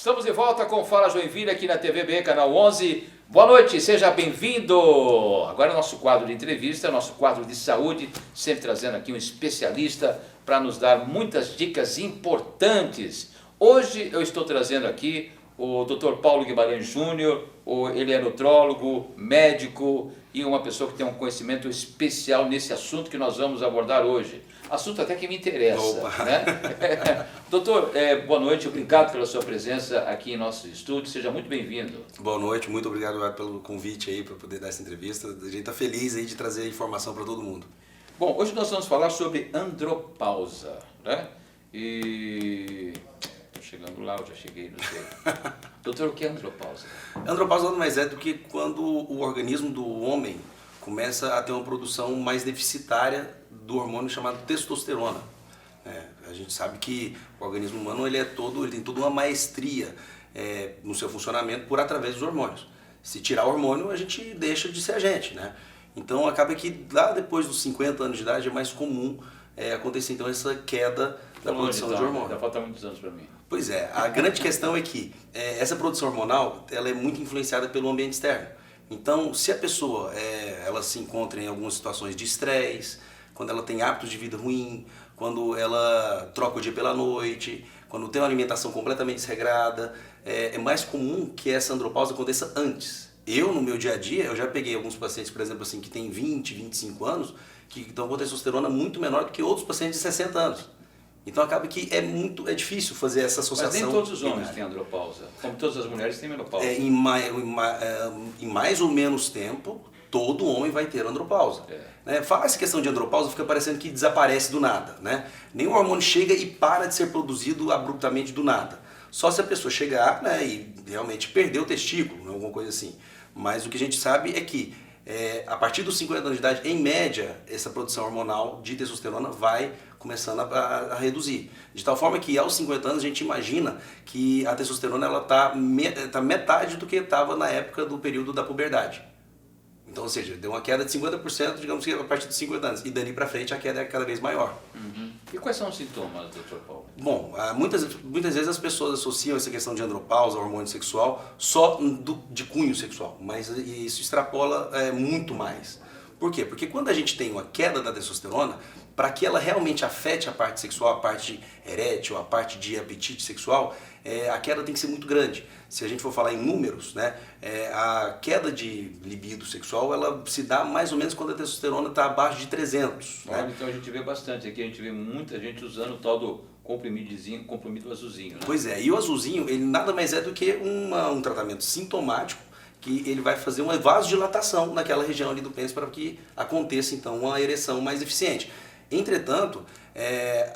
Estamos de volta com Fala Joinville aqui na TVB, canal 11. Boa noite, seja bem-vindo. Agora é nosso quadro de entrevista, nosso quadro de saúde, sempre trazendo aqui um especialista para nos dar muitas dicas importantes. Hoje eu estou trazendo aqui o Dr. Paulo Guimarães Júnior, ele é nutrólogo, médico e uma pessoa que tem um conhecimento especial nesse assunto que nós vamos abordar hoje. Assunto até que me interessa, né? Doutor, boa noite, obrigado pela sua presença aqui em nosso estúdio, seja muito bem-vindo. Boa noite, muito obrigado pelo convite aí para poder dar essa entrevista. A gente está feliz aí de trazer informação para todo mundo. Bom, hoje nós vamos falar sobre andropausa, né? E... estou chegando lá, eu já cheguei, não sei. Doutor, o que é andropausa? Andropausa nada mais é do que quando o organismo do homem começa a ter uma produção mais deficitária do hormônio chamado testosterona. A gente sabe que o organismo humano ele tem toda uma maestria no seu funcionamento através dos hormônios. Se tirar o hormônio, a gente deixa de ser a gente, né? Então acaba que lá depois dos 50 anos de idade é mais comum acontecer então essa queda da produção de hormônio. Ainda falta muitos anos para mim. Pois é, a grande questão é que essa produção hormonal ela é muito influenciada pelo ambiente externo. Então, se a pessoa ela se encontra em algumas situações de estresse, quando ela tem hábitos de vida ruim, quando ela troca o dia pela noite, quando tem uma alimentação completamente desregrada, é mais comum que essa andropausa aconteça antes. Eu, no meu dia a dia, eu já peguei alguns pacientes, por exemplo, assim, que têm 20, 25 anos, que estão com testosterona muito menor do que outros pacientes de 60 anos. Então acaba que é difícil fazer essa associação. Mas nem todos os homens têm andropausa, como todas as mulheres têm menopausa. Em mais ou menos tempo, todo homem vai ter andropausa. Falar essa questão de andropausa fica parecendo que desaparece do nada, né? Nenhum hormônio chega e para de ser produzido abruptamente do nada. Só se a pessoa chegar, né, e realmente perder o testículo, alguma coisa assim. Mas o que a gente sabe é que a partir dos 50 anos de idade, em média, essa produção hormonal de testosterona vai começando a reduzir. De tal forma que aos 50 anos a gente imagina que a testosterona ela tá metade do que estava na época do período da puberdade. Então, ou seja, deu uma queda de 50%, digamos que a partir dos 50 anos. E dali para frente a queda é cada vez maior. Uhum. E quais são os sintomas, doutor Paulo? Bom, muitas vezes as pessoas associam essa questão de andropausa, hormônio sexual, só de cunho sexual. Mas isso extrapola muito mais. Por quê? Porque quando a gente tem uma queda da testosterona, para que ela realmente afete a parte sexual, a parte erétil, a parte de apetite sexual, a queda tem que ser muito grande. Se a gente for falar em números, né, a queda de libido sexual ela se dá mais ou menos quando a testosterona está abaixo de 300. Olha, né? então a gente vê bastante aqui, a gente vê muita gente usando o tal do comprimido azulzinho. Né? Pois é, e o azulzinho ele nada mais é do que um tratamento sintomático que ele vai fazer uma vasodilatação naquela região ali do pênis para que aconteça então uma ereção mais eficiente. Entretanto,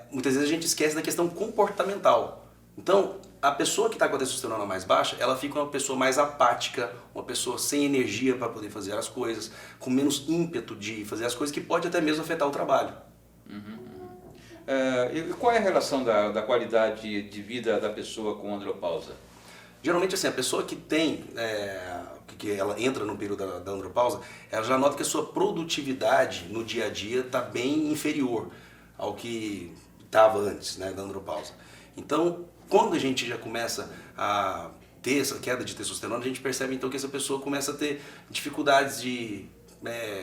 muitas vezes a gente esquece da questão comportamental. Então, a pessoa que está com a testosterona mais baixa, ela fica uma pessoa mais apática, uma pessoa sem energia para poder fazer as coisas, com menos ímpeto de fazer as coisas, que pode até mesmo afetar o trabalho. E qual é a relação da qualidade de vida da pessoa com andropausa? Geralmente, assim, a pessoa que tem, que ela entra no período da andropausa, ela já nota que a sua produtividade no dia a dia está bem inferior ao que estava antes, né, da andropausa. Então, quando a gente já começa a ter essa queda de testosterona, a gente percebe então que essa pessoa começa a ter dificuldades de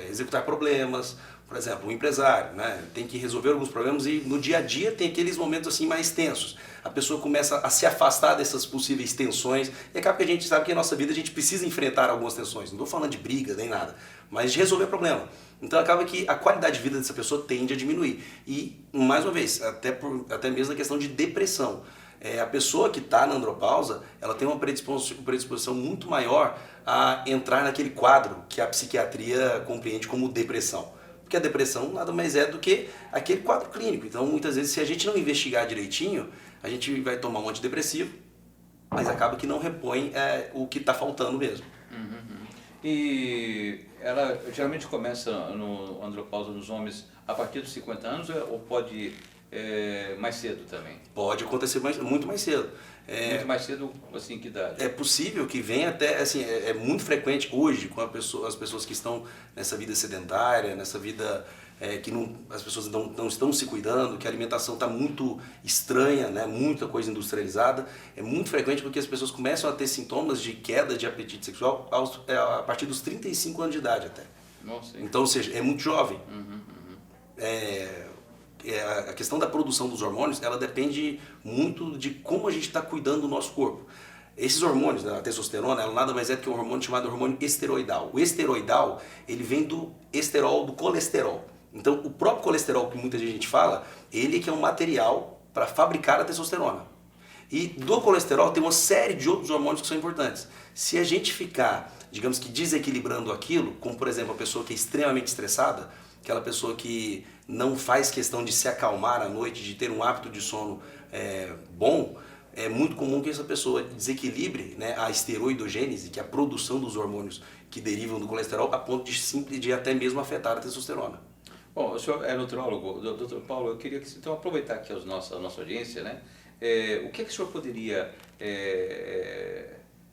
executar problemas. Por exemplo, um empresário, né, tem que resolver alguns problemas e no dia a dia tem aqueles momentos assim mais tensos. A pessoa começa a se afastar dessas possíveis tensões e acaba que a gente sabe que na nossa vida a gente precisa enfrentar algumas tensões. Não estou falando de briga nem nada, mas de resolver problema. Então acaba que a qualidade de vida dessa pessoa tende a diminuir. E, mais uma vez, até mesmo na questão de depressão. A pessoa que está na andropausa, ela tem uma predisposição muito maior a entrar naquele quadro que a psiquiatria compreende como depressão. Porque a depressão nada mais é do que aquele quadro clínico. Então, muitas vezes, se a gente não investigar direitinho, a gente vai tomar um antidepressivo, mas acaba que não repõe o que está faltando mesmo. E ela geralmente começa no andropausa nos homens a partir dos 50 anos ou pode mais cedo também? Pode acontecer muito mais cedo. Muito mais cedo, assim, que idade? É possível que venha até, assim, é muito frequente hoje com as pessoas que estão nessa vida sedentária, nessa vida que as pessoas não estão se cuidando, que a alimentação está muito estranha, né? Muita coisa industrializada. É muito frequente porque as pessoas começam a ter sintomas de queda de apetite sexual a partir dos 35 anos de idade até. Nossa, então, ou seja, é muito jovem. Uhum. A questão da produção dos hormônios, ela depende muito de como a gente está cuidando do nosso corpo. Esses hormônios, a testosterona, ela nada mais é do que um hormônio chamado hormônio esteroidal. O esteroidal, ele vem do esterol, do colesterol. Então, o próprio colesterol, que muita gente fala, ele que é um material para fabricar a testosterona. E do colesterol tem uma série de outros hormônios que são importantes. Se a gente ficar, digamos que desequilibrando aquilo, como por exemplo a pessoa que é extremamente estressada, aquela pessoa que não faz questão de se acalmar à noite, de ter um hábito de sono bom, é muito comum que essa pessoa desequilibre, né, a esteroidogênese, que é a produção dos hormônios que derivam do colesterol, a ponto de até mesmo afetar a testosterona. Bom, o senhor é nutrólogo, doutor Paulo, eu queria que então aproveitar aqui a nossa audiência, né? O que é que o senhor poderia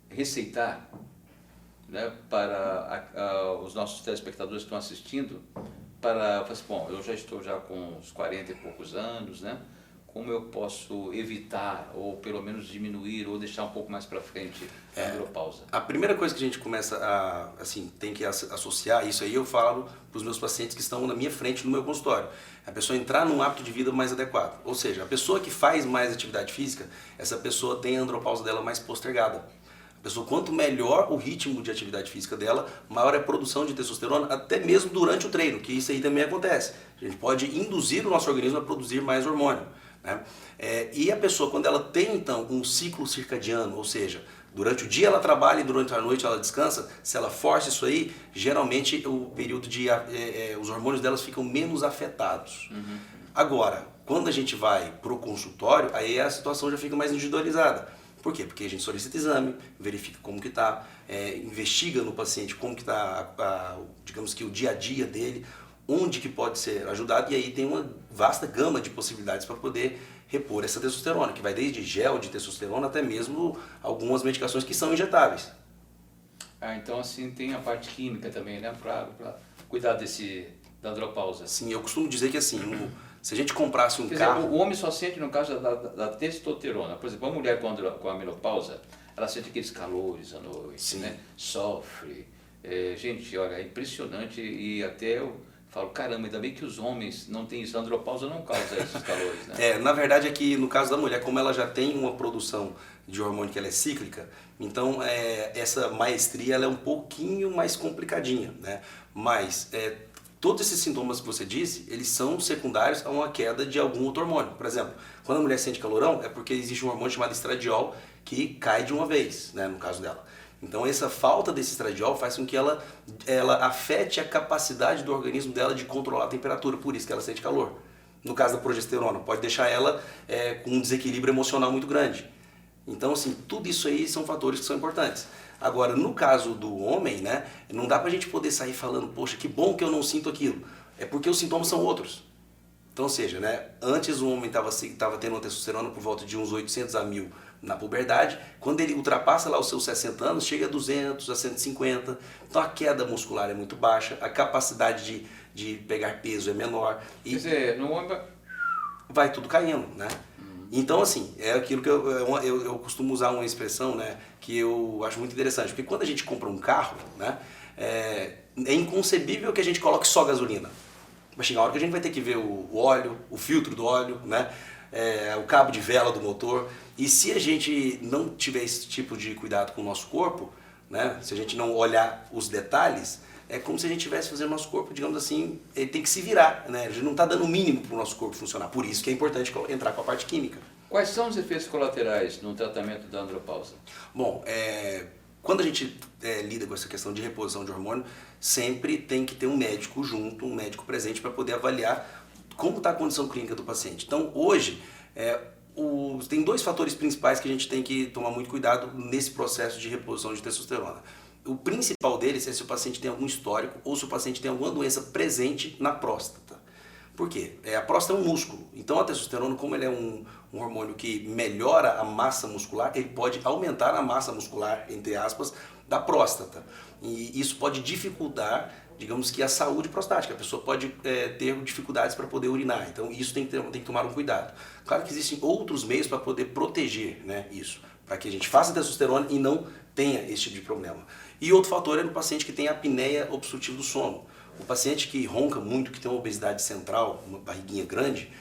receitar, né, para os nossos telespectadores que estão assistindo, para, assim, bom, eu já estou com uns 40 e poucos anos, né? Como eu posso evitar, ou pelo menos diminuir, ou deixar um pouco mais para frente a andropausa? A primeira coisa que a gente começa tem que associar, isso aí eu falo para os meus pacientes que estão na minha frente no meu consultório. A pessoa entrar num hábito de vida mais adequado. Ou seja, a pessoa que faz mais atividade física, essa pessoa tem a andropausa dela mais postergada. A pessoa, quanto melhor o ritmo de atividade física dela, maior é a produção de testosterona, até mesmo durante o treino, que isso aí também acontece. A gente pode induzir o nosso organismo a produzir mais hormônio. Né? E a pessoa, quando ela tem então um ciclo circadiano, ou seja, durante o dia ela trabalha e durante a noite ela descansa, se ela força isso aí, geralmente o período os hormônios delas ficam menos afetados. Uhum. Agora, quando a gente vai para o consultório, aí a situação já fica mais individualizada. Por quê? Porque a gente solicita exame, verifica como que está, investiga no paciente como que está, digamos que o dia a dia dele, onde que pode ser ajudado, e aí tem uma vasta gama de possibilidades para poder repor essa testosterona, que vai desde gel de testosterona até mesmo algumas medicações que são injetáveis. Então assim tem a parte química também, né, para cuidar da andropausa. Sim, eu costumo dizer que assim, se a gente comprasse um Quer carro... dizer, o homem só sente no caso da testosterona. Por exemplo, a mulher com a menopausa, ela sente aqueles calores à noite, né? Sofre. Gente, olha, é impressionante e até eu falo, caramba, ainda bem que os homens não têm isso, a andropausa não causa esses calores, né? Na verdade é que no caso da mulher, como ela já tem uma produção de hormônio que ela é cíclica, então essa maestria ela é um pouquinho mais complicadinha, né? Mas todos esses sintomas que você disse, eles são secundários a uma queda de algum outro hormônio. Por exemplo, quando a mulher sente calorão, é porque existe um hormônio chamado estradiol que cai de uma vez, né, no caso dela. Então essa falta desse estradiol faz com que ela afete a capacidade do organismo dela de controlar a temperatura, por isso que ela sente calor. No caso da progesterona, pode deixar ela com um desequilíbrio emocional muito grande. Então assim, tudo isso aí são fatores que são importantes. Agora, no caso do homem, né, não dá pra gente poder sair falando, poxa, que bom que eu não sinto aquilo. É porque os sintomas são outros. Então, ou seja, né, antes o homem estava tendo uma testosterona por volta de uns 800 a 1000 na puberdade, quando ele ultrapassa lá os seus 60 anos, chega a 200, a 150, então a queda muscular é muito baixa, a capacidade de pegar peso é menor. Quer dizer, no homem vai tudo caindo, né? Então, assim, é aquilo que eu costumo usar uma expressão, né, que eu acho muito interessante, porque quando a gente compra um carro, né, é inconcebível que a gente coloque só gasolina. Vai chegar a hora que a gente vai ter que ver o óleo, o filtro do óleo, né, o cabo de vela do motor, e se a gente não tiver esse tipo de cuidado com o nosso corpo, né, se a gente não olhar os detalhes, é como se a gente estivesse fazendo o nosso corpo, digamos assim, ele tem que se virar, né? A gente não está dando o mínimo para o nosso corpo funcionar. Por isso que é importante entrar com a parte química. Quais são os efeitos colaterais no tratamento da andropausa? Bom, quando a gente lida com essa questão de reposição de hormônio, sempre tem que ter um médico junto, um médico presente para poder avaliar como está a condição clínica do paciente. Então, hoje, tem dois fatores principais que a gente tem que tomar muito cuidado nesse processo de reposição de testosterona. O principal deles é se o paciente tem algum histórico ou se o paciente tem alguma doença presente na próstata. Por quê? A próstata é um músculo, então a testosterona, como ele é um hormônio que melhora a massa muscular, ele pode aumentar a massa muscular, entre aspas, da próstata. E isso pode dificultar digamos que a saúde prostática. A pessoa pode ter dificuldades para poder urinar, então isso tem que tomar um cuidado. Claro que existem outros meios para poder proteger, né, isso, para que a gente faça testosterona e não tenha esse tipo de problema. E outro fator é no paciente que tem apneia obstrutiva do sono. O paciente que ronca muito, que tem uma obesidade central, uma barriguinha grande,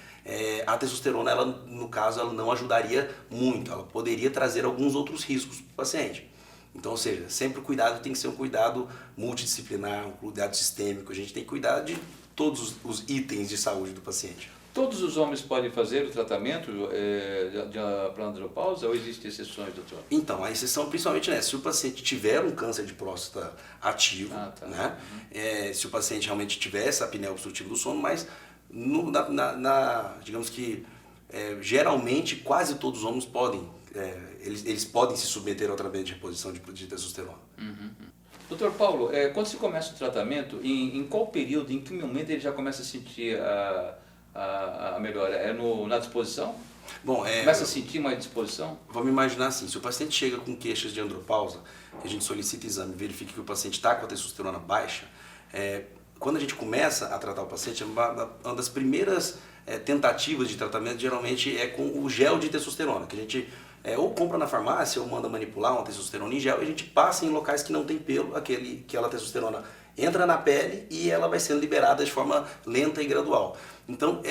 a testosterona, ela, no caso, ela não ajudaria muito, ela poderia trazer alguns outros riscos para o paciente. Então, ou seja, sempre o cuidado tem que ser um cuidado multidisciplinar, um cuidado sistêmico, a gente tem que cuidar de todos os itens de saúde do paciente. Todos os homens podem fazer o tratamento para andropausa ou existem exceções, doutor? Então, a exceção principalmente é se o paciente tiver um câncer de próstata ativo, Tá. né? Se o paciente realmente tiver essa apneia obstrutiva do sono, mas digamos que geralmente quase todos os homens podem, eles podem se submeter ao tratamento de reposição de testosterona. Doutor Paulo, quando se começa o tratamento, em qual período, em que momento ele já começa a sentir a melhora? Na disposição? Bom, começa a sentir uma disposição? Vamos imaginar assim, se o paciente chega com queixas de andropausa, a gente solicita exame, verifica que o paciente está com a testosterona baixa, quando a gente começa a tratar o paciente, uma das primeiras tentativas de tratamento geralmente é com o gel de testosterona, que a gente ou compra na farmácia ou manda manipular uma testosterona em gel e a gente passa em locais que não tem pelo, aquela testosterona entra na pele e ela vai sendo liberada de forma lenta e gradual. Então,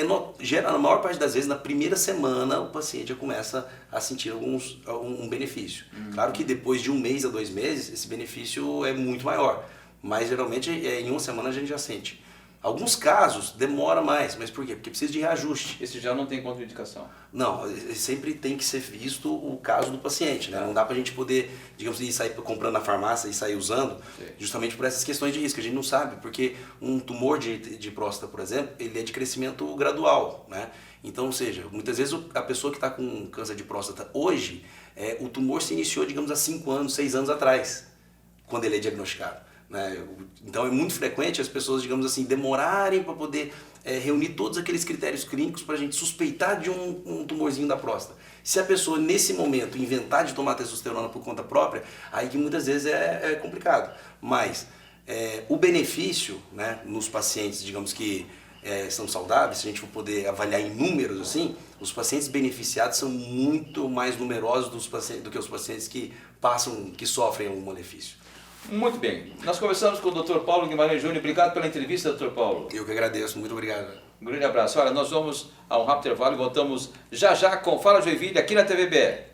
na maior parte das vezes, na primeira semana, o paciente já começa a sentir um benefício. Claro que depois de 1 mês a 2 meses, esse benefício é muito maior, mas geralmente em 1 semana a gente já sente. Alguns casos demora mais, mas por quê? Porque precisa de reajuste. Esse já não tem contraindicação? Não, sempre tem que ser visto o caso do paciente, né? Não dá pra gente poder, digamos assim, sair comprando na farmácia e sair usando, justamente por essas questões de risco. A gente não sabe, porque um tumor de próstata, por exemplo, ele é de crescimento gradual, né? Então, ou seja, muitas vezes a pessoa que está com câncer de próstata hoje, o tumor se iniciou, digamos, há 5 anos, 6 anos atrás, quando ele é diagnosticado. Então é muito frequente as pessoas, digamos assim, demorarem para poder reunir todos aqueles critérios clínicos para a gente suspeitar de um tumorzinho da próstata. Se a pessoa nesse momento inventar de tomar testosterona por conta própria, aí que muitas vezes é complicado. Mas o benefício, né, nos pacientes, digamos que são saudáveis, se a gente for poder avaliar em números assim, os pacientes beneficiados são muito mais numerosos do que os pacientes que sofrem algum malefício. Muito bem. Nós conversamos com o Dr. Paulo Guimarães Júnior. Obrigado pela entrevista, Dr. Paulo. Eu que agradeço. Muito obrigado. Um grande abraço. Olha, nós vamos a um rápido intervalo e voltamos já com Fala Joinville aqui na TVBR.